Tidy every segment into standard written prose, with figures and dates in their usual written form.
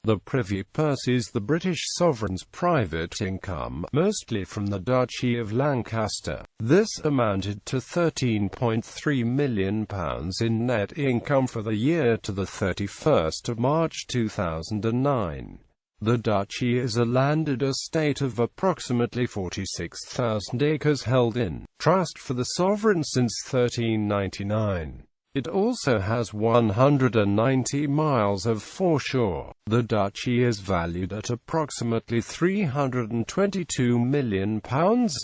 The Privy Purse is the British sovereign's private income, mostly from the Duchy of Lancaster. This amounted to £13.3 million in net income for the year to the 31st of March 2009. The duchy is a landed estate of approximately 46,000 acres held in trust for the sovereign since 1399. It also has 190 miles of foreshore. The duchy is valued at approximately £322 million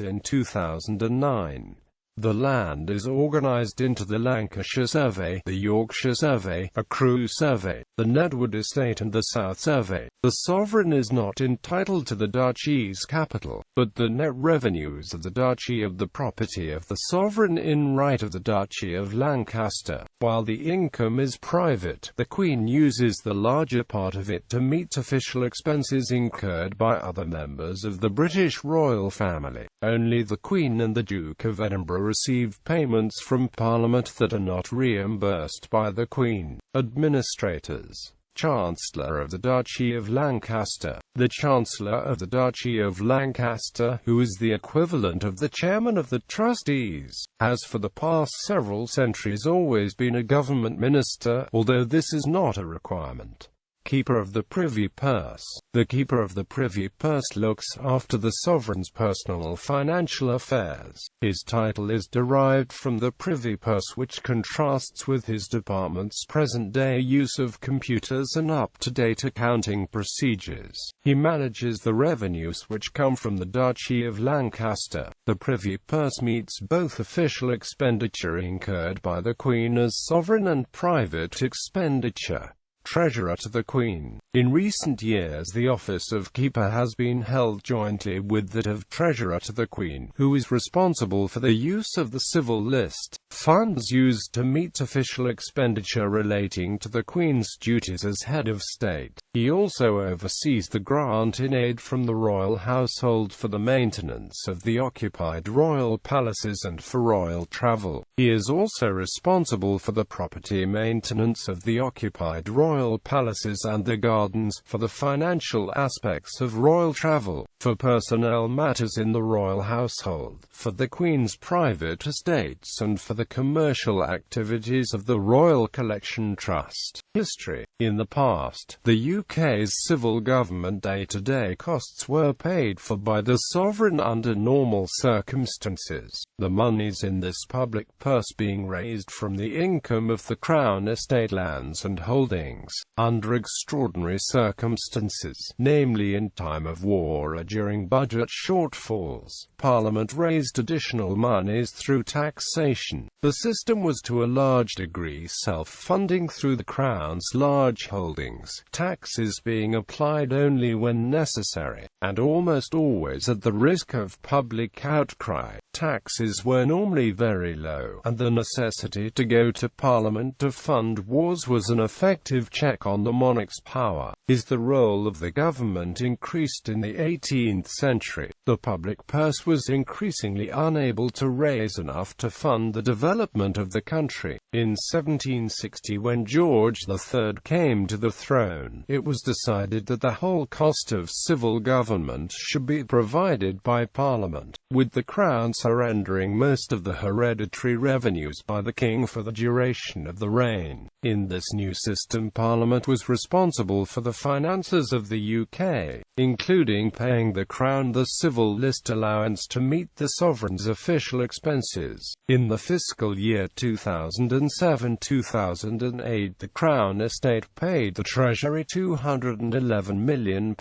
in 2009. The land is organised into the Lancashire Survey, the Yorkshire Survey, a Crewe Survey, the Nedwood Estate and the South Survey. The sovereign is not entitled to the duchy's capital, but the net revenues of the duchy of the property of the sovereign in right of the Duchy of Lancaster. While the income is private, the Queen uses the larger part of it to meet official expenses incurred by other members of the British royal family. Only the Queen and the Duke of Edinburgh receive payments from Parliament that are not reimbursed by the Queen. Administrators. Chancellor of the Duchy of Lancaster. The Chancellor of the Duchy of Lancaster, who is the equivalent of the Chairman of the Trustees, has for the past several centuries always been a government minister, although this is not a requirement. Keeper of the Privy Purse. The Keeper of the Privy Purse looks after the sovereign's personal financial affairs. His title is derived from the Privy Purse, which contrasts with his department's present-day use of computers and up-to-date accounting procedures. He manages the revenues which come from the Duchy of Lancaster. The Privy Purse meets both official expenditure incurred by the Queen as sovereign and private expenditure. Treasurer to the Queen. In recent years the office of Keeper has been held jointly with that of Treasurer to the Queen, who is responsible for the use of the civil list, funds used to meet official expenditure relating to the Queen's duties as head of state. He also oversees the grant in aid from the royal household for the maintenance of the occupied royal palaces and for royal travel. He is also responsible for the property maintenance of the occupied royal palaces and the gardens, for the financial aspects of royal travel, for personnel matters in the royal household, for the Queen's private estates and for the commercial activities of the Royal Collection Trust. History. In the past, the UK's civil government day-to-day costs were paid for by the sovereign under normal circumstances, the monies in this public purse being raised from the income of the Crown estate lands and holdings. Under extraordinary circumstances, namely in time of war or during budget shortfalls, Parliament raised additional monies through taxation. The system was to a large degree self-funding through the Crown's large holdings, taxes being applied only when necessary, and almost always at the risk of public outcry. Taxes were normally very low, and the necessity to go to Parliament to fund wars was an effective check on the monarch's power. As the role of the government increased in the 18th century, the public purse was increasingly unable to raise enough to fund the development of the country. In 1760, when George III came to the throne, it was decided that the whole cost of civil government should be provided by Parliament, with the Crown surrendering most of the hereditary revenues by the King for the duration of the reign. In this new system, Parliament was responsible for the finances of the UK, including paying the Crown the civil list allowance to meet the sovereign's official expenses. In the fiscal year 2007-2008, the Crown estate paid the Treasury £211 million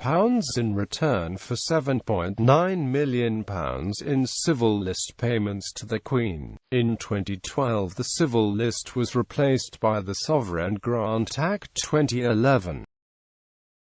in return for £7.9 million in civil list payments to the Queen. In 2012, the civil list was replaced by the Sovereign Grant Act 2011.